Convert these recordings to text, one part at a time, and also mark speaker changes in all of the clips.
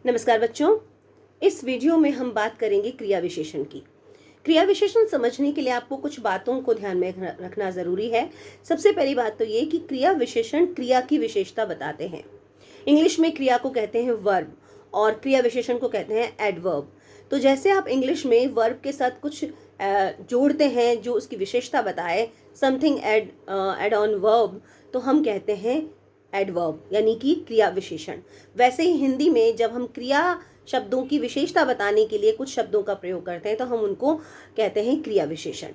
Speaker 1: नमस्कार बच्चों, इस वीडियो में हम बात करेंगे क्रिया विशेषण की। क्रिया विशेषण समझने के लिए आपको कुछ बातों को ध्यान में रखना जरूरी है। सबसे पहली बात तो ये कि क्रिया विशेषण क्रिया की विशेषता बताते हैं। इंग्लिश में क्रिया को कहते हैं वर्ब और क्रिया विशेषण को कहते हैं एडवर्ब। तो जैसे आप इंग्लिश में वर्ब के साथ कुछ जोड़ते हैं जो उसकी विशेषता बताए, समथिंग एड ऑन वर्ब, तो हम कहते हैं एडवर्ब यानी कि क्रिया विशेषण। वैसे ही हिंदी में जब हम क्रिया शब्दों की विशेषता बताने के लिए कुछ शब्दों का प्रयोग करते हैं तो हम उनको कहते हैं क्रिया विशेषण।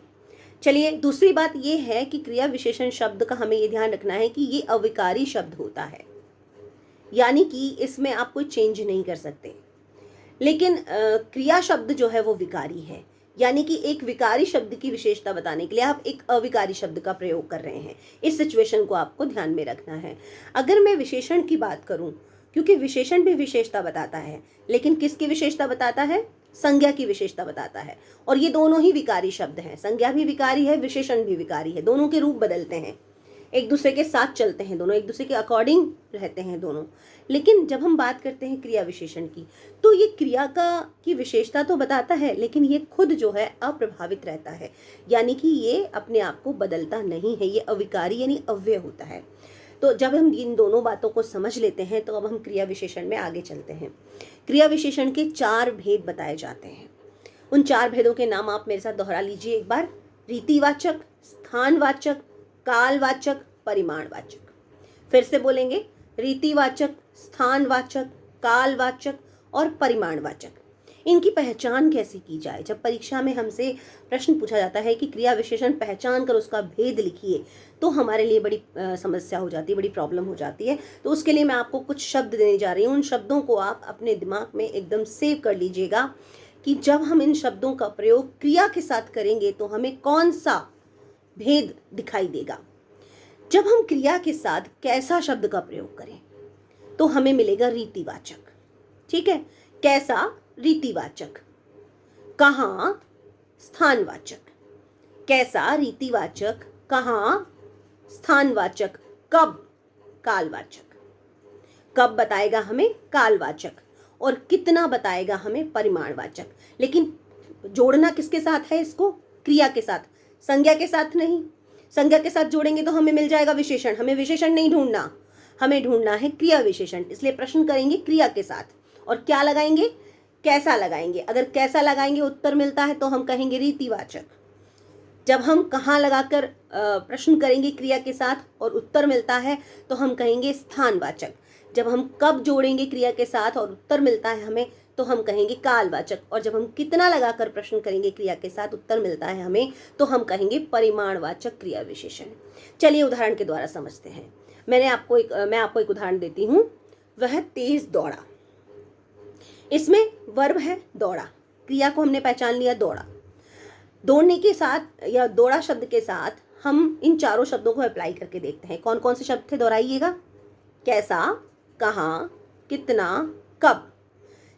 Speaker 1: चलिए, दूसरी बात ये है कि क्रिया विशेषण शब्द का हमें ये ध्यान रखना है कि ये अविकारी शब्द होता है, यानी कि इसमें आप कोई चेंज नहीं कर सकते। लेकिन क्रिया शब्द जो है वो विकारी है, यानी कि एक विकारी शब्द की विशेषता बताने के लिए आप एक अविकारी शब्द का प्रयोग कर रहे हैं। इस सिचुएशन को आपको ध्यान में रखना है। अगर मैं विशेषण की बात करूं, क्योंकि विशेषण भी विशेषता बताता है, लेकिन किसकी विशेषता बताता है? संज्ञा की विशेषता बताता है। और ये दोनों ही विकारी शब्द हैं, संज्ञा भी विकारी है, विशेषण भी विकारी है। दोनों के रूप बदलते हैं, एक दूसरे के साथ चलते हैं, दोनों एक दूसरे के अकॉर्डिंग रहते हैं दोनों। लेकिन जब हम बात करते हैं क्रिया विशेषण की, तो ये क्रिया की विशेषता तो बताता है, लेकिन ये खुद जो है अप्रभावित रहता है, यानी कि ये अपने आप को बदलता नहीं है, ये अविकारी यानी अव्यय होता है। तो जब हम इन दोनों बातों को समझ लेते हैं तो अब हम क्रिया विशेषण में आगे चलते हैं। क्रिया विशेषण के 4 भेद बताए जाते हैं। उन 4 भेदों के नाम आप मेरे साथ दोहरा लीजिए एक बार। रीतिवाचक, स्थानवाचक, कालवाचक, परिमाणवाचक। फिर से बोलेंगे, रीतिवाचक, स्थानवाचक, कालवाचक और परिमाणवाचक। इनकी पहचान कैसे की जाए? जब परीक्षा में हमसे प्रश्न पूछा जाता है कि क्रिया विशेषण पहचान कर उसका भेद लिखिए, तो हमारे लिए बड़ी समस्या हो जाती है, बड़ी प्रॉब्लम हो जाती है। तो उसके लिए मैं आपको कुछ शब्द देने जा रही हूँ। उन शब्दों को आप अपने दिमाग में एकदम सेव कर लीजिएगा कि जब हम इन शब्दों का प्रयोग क्रिया के साथ करेंगे तो हमें कौन सा भेद दिखाई देगा। जब हम क्रिया के साथ कैसा शब्द का प्रयोग करें तो हमें मिलेगा रीतिवाचक। ठीक है, कैसा? रीतिवाचक। कहाँ? स्थानवाचक। कैसा? रीतिवाचक। कहाँ? स्थानवाचक। कब? कालवाचक। कब बताएगा हमें? कालवाचक। और कितना बताएगा हमें? परिमाणवाचक। लेकिन जोड़ना किसके साथ है इसको? क्रिया के साथ, संज्ञा के साथ नहीं। संज्ञा के साथ जोड़ेंगे तो हमें मिल जाएगा विशेषण। हमें विशेषण नहीं ढूंढना, हमें ढूंढना है क्रिया विशेषण। इसलिए प्रश्न करेंगे क्रिया के साथ। और क्या लगाएंगे? कैसा लगाएंगे। अगर कैसा लगाएंगे उत्तर मिलता है तो हम कहेंगे रीतिवाचक। जब हम कहाँ लगाकर प्रश्न करेंगे क्रिया के साथ और उत्तर मिलता है तो हम कहेंगे स्थानवाचक। जब हम कब जोड़ेंगे क्रिया के साथ और उत्तर मिलता है हमें तो हम कहेंगे कालवाचक। और जब हम कितना लगाकर प्रश्न करेंगे क्रिया के साथ, उत्तर मिलता है हमें, तो हम कहेंगे परिमाणवाचक क्रिया विशेषण। चलिए उदाहरण के द्वारा समझते हैं। मैं आपको एक उदाहरण देती हूँ। वह तेज दौड़ा। इसमें वर्ब है दौड़ा, क्रिया को हमने पहचान लिया दौड़ा। दौड़ने के साथ या दौड़ा शब्द के साथ हम इन चारों शब्दों को अप्लाई करके देखते हैं। कौन कौन से शब्द थे? दोहराइएगा। कैसा, कहाँ, कितना, कब।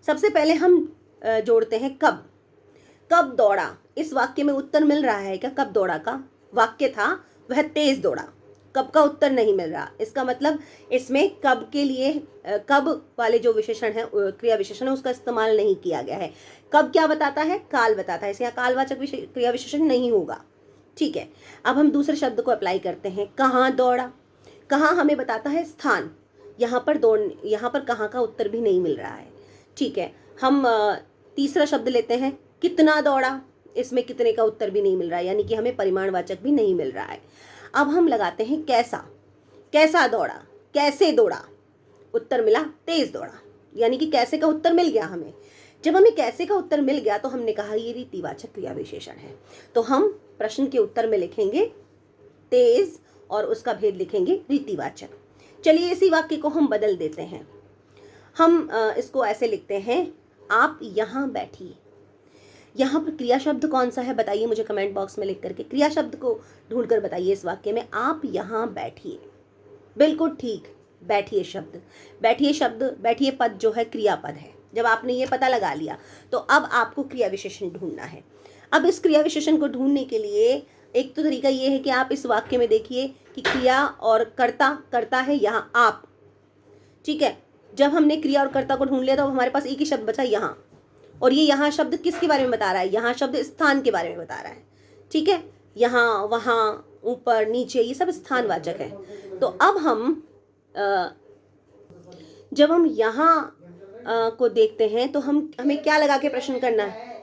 Speaker 1: सबसे पहले हम जोड़ते हैं कब। कब दौड़ा। इस वाक्य में उत्तर मिल रहा है क्या? कब दौड़ा का वाक्य था वह तेज दौड़ा। कब का उत्तर नहीं मिल रहा। इसका मतलब इसमें कब के लिए कब वाले जो विशेषण है, क्रिया विशेषण है, उसका इस्तेमाल नहीं किया गया है। कब क्या बताता है? काल बताता है। इसे यहाँ कालवाचक क्रिया विशेषण नहीं होगा। ठीक है, अब हम दूसरे शब्द को अप्लाई करते हैं। कहाँ दौड़ा। कहाँ हमें बताता है स्थान। यहाँ पर कहाँ का उत्तर भी नहीं मिल रहा है। ठीक है, हम तीसरा शब्द लेते हैं कितना दौड़ा। इसमें कितने का उत्तर भी नहीं मिल रहा है, यानी कि हमें परिमाणवाचक भी नहीं मिल रहा है। अब हम लगाते हैं कैसा। कैसा दौड़ा। कैसे दौड़ा। उत्तर मिला तेज दौड़ा, यानी कि कैसे का उत्तर मिल गया हमें। जब हमें कैसे का उत्तर मिल गया तो हमने कहा ये रीतिवाचक क्रिया विशेषण है। तो हम प्रश्न के उत्तर में लिखेंगे तेज और उसका भेद लिखेंगे रीतिवाचक। चलिए इसी वाक्य को हम बदल देते हैं। हम इसको ऐसे लिखते हैं, आप यहाँ बैठिए। यहाँ पर क्रिया शब्द कौन सा है बताइए मुझे कमेंट बॉक्स में लिख करके। क्रिया शब्द को ढूंढ कर बताइए इस वाक्य में। आप यहाँ बैठिए। बिल्कुल ठीक, बैठिए शब्द। बैठिए शब्द, बैठिए पद जो है क्रिया पद है। जब आपने ये पता लगा लिया तो अब आपको क्रिया विशेषण ढूंढना है। अब इस क्रिया विशेषण को ढूंढने के लिए एक तो तरीका ये है कि आप इस वाक्य में देखिए कि क्रिया और कर्ता है यहाँ आप। ठीक है, जब हमने क्रिया और कर्ता को ढूंढ लिया तो हमारे पास एक ही शब्द बचा यहाँ, और ये यहाँ शब्द किसके बारे में बता रहा है? यहाँ शब्द स्थान के बारे में बता रहा है। ठीक है, यहाँ, वहाँ, ऊपर, नीचे, ये सब स्थानवाचक है। तो अब हम जब हम यहाँ को देखते हैं तो हमें क्या लगा के प्रश्न करना है?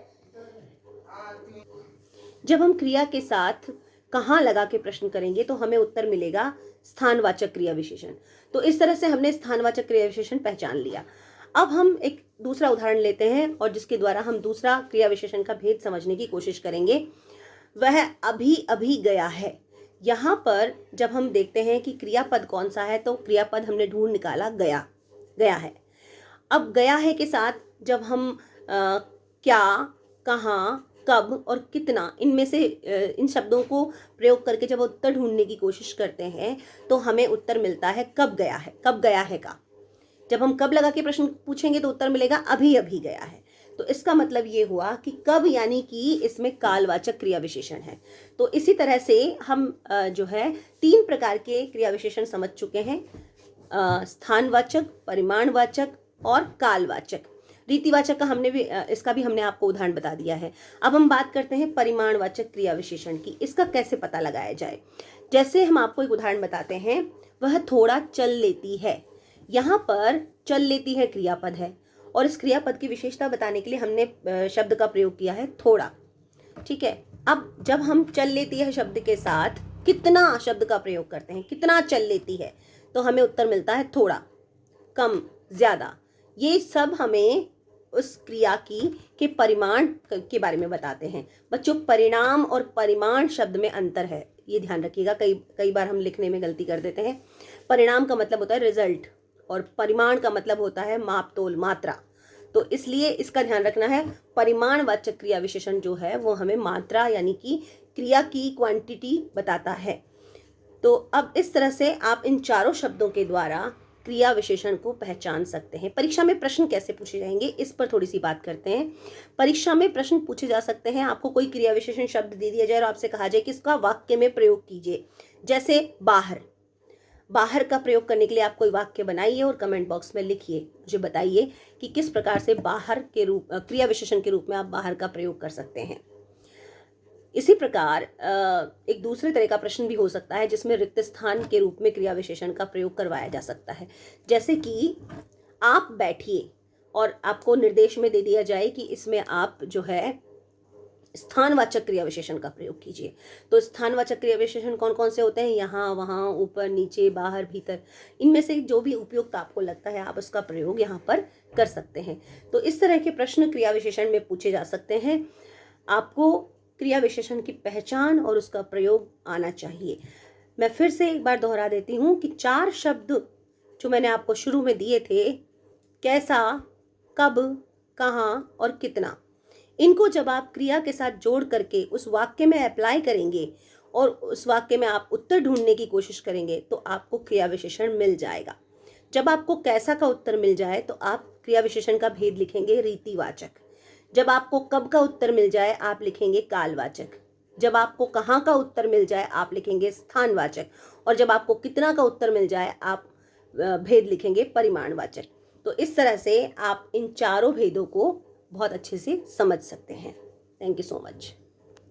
Speaker 1: जब हम क्रिया के साथ कहाँ लगा के प्रश्न करेंगे तो हमें उत्तर मिलेगा स्थानवाचक क्रिया विशेषण। तो इस तरह से हमने स्थानवाचक क्रिया विशेषण पहचान लिया। अब हम एक दूसरा उदाहरण लेते हैं और जिसके द्वारा हम दूसरा क्रिया विशेषण का भेद समझने की कोशिश करेंगे। वह अभी अभी गया है। यहाँ पर जब हम देखते हैं कि क्रियापद कौन सा है, तो क्रियापद हमने ढूंढ निकाला, गया, गया है। अब गया है के साथ जब हम क्या, कहाँ, कब और कितना, इनमें से इन शब्दों को प्रयोग करके जब उत्तर ढूंढने की कोशिश करते हैं तो हमें उत्तर मिलता है कब गया है। कब गया है का जब हम कब लगा के प्रश्न पूछेंगे तो उत्तर मिलेगा अभी अभी गया है। तो इसका मतलब ये हुआ कि कब यानी कि इसमें कालवाचक क्रिया विशेषण है। तो इसी तरह से हम जो है 3 प्रकार के क्रिया विशेषण समझ चुके हैं, स्थानवाचक, परिमाणवाचक और कालवाचक। रीतिवाचक का इसका भी हमने आपको उदाहरण बता दिया है। अब हम बात करते हैं परिमाणवाचक क्रिया विशेषण की। इसका कैसे पता लगाया जाए? जैसे हम आपको एक उदाहरण बताते हैं, वह थोड़ा चल लेती है। यहाँ पर चल लेती है क्रियापद है और इस क्रियापद की विशेषता बताने के लिए हमने शब्द का प्रयोग किया है थोड़ा। ठीक है, अब जब हम चल लेती है शब्द के साथ कितना शब्द का प्रयोग करते हैं, कितना चल लेती है, तो हमें उत्तर मिलता है थोड़ा, कम, ज्यादा। ये सब हमें उस क्रिया के परिमाण के बारे में बताते हैं। बच्चों, परिणाम और परिमाण शब्द में अंतर है, ये ध्यान रखिएगा। कई बार हम लिखने में गलती कर देते हैं। परिणाम का मतलब होता है रिजल्ट और परिमाण का मतलब होता है मापतोल, मात्रा। तो इसलिए इसका ध्यान रखना है। परिमाणवाचक क्रिया विशेषण जो है वो हमें मात्रा यानी कि क्रिया की क्वांटिटी बताता है। तो अब इस तरह से आप इन चारों शब्दों के द्वारा क्रिया विशेषण को पहचान सकते हैं। परीक्षा में प्रश्न कैसे पूछे जाएंगे, इस पर थोड़ी सी बात करते हैं। परीक्षा में प्रश्न पूछे जा सकते हैं। आपको कोई क्रिया विशेषण शब्द दे दिया जाए और आपसे कहा जाए कि इसका वाक्य में प्रयोग कीजिए। जैसे बाहर, बाहर का प्रयोग करने के लिए आप कोई वाक्य बनाइए और कमेंट बॉक्स में लिखिए, मुझे बताइए कि किस प्रकार से बाहर के रूप क्रिया विशेषण के रूप में आप बाहर का प्रयोग कर सकते हैं। इसी प्रकार एक दूसरे तरह का प्रश्न भी हो सकता है जिसमें रिक्त स्थान के रूप में क्रिया विशेषण का प्रयोग करवाया जा सकता है। जैसे कि आप बैठिए और आपको निर्देश में दे दिया जाए कि इसमें आप जो है स्थानवाचक क्रिया विशेषण का प्रयोग कीजिए। तो स्थानवाचक क्रिया विशेषण कौन कौन से होते हैं? यहाँ, वहाँ, ऊपर, नीचे, बाहर, भीतर। इनमें से जो भी उपयुक्त आपको लगता है आप उसका प्रयोग यहाँ पर कर सकते हैं। तो इस तरह के प्रश्न क्रिया विशेषण में पूछे जा सकते हैं। आपको क्रिया विशेषण की पहचान और उसका प्रयोग आना चाहिए। मैं फिर से एक बार दोहरा देती हूँ कि 4 शब्द जो मैंने आपको शुरू में दिए थे, कैसा, कब, कहाँ और कितना, इनको जब आप क्रिया के साथ जोड़ करके उस वाक्य में अप्लाई करेंगे और उस वाक्य में आप उत्तर ढूंढने की कोशिश करेंगे तो आपको क्रिया विशेषण मिल जाएगा। जब आपको कैसा का उत्तर मिल जाए तो आप क्रिया विशेषण का भेद लिखेंगे रीतिवाचक। जब आपको कब का उत्तर मिल जाए आप लिखेंगे कालवाचक। जब आपको कहाँ का उत्तर मिल जाए आप लिखेंगे स्थानवाचक। और जब आपको कितना का उत्तर मिल जाए आप भेद लिखेंगे परिमाणवाचक। तो इस तरह से आप इन चारों भेदों को बहुत अच्छे से समझ सकते हैं। Thank you so much.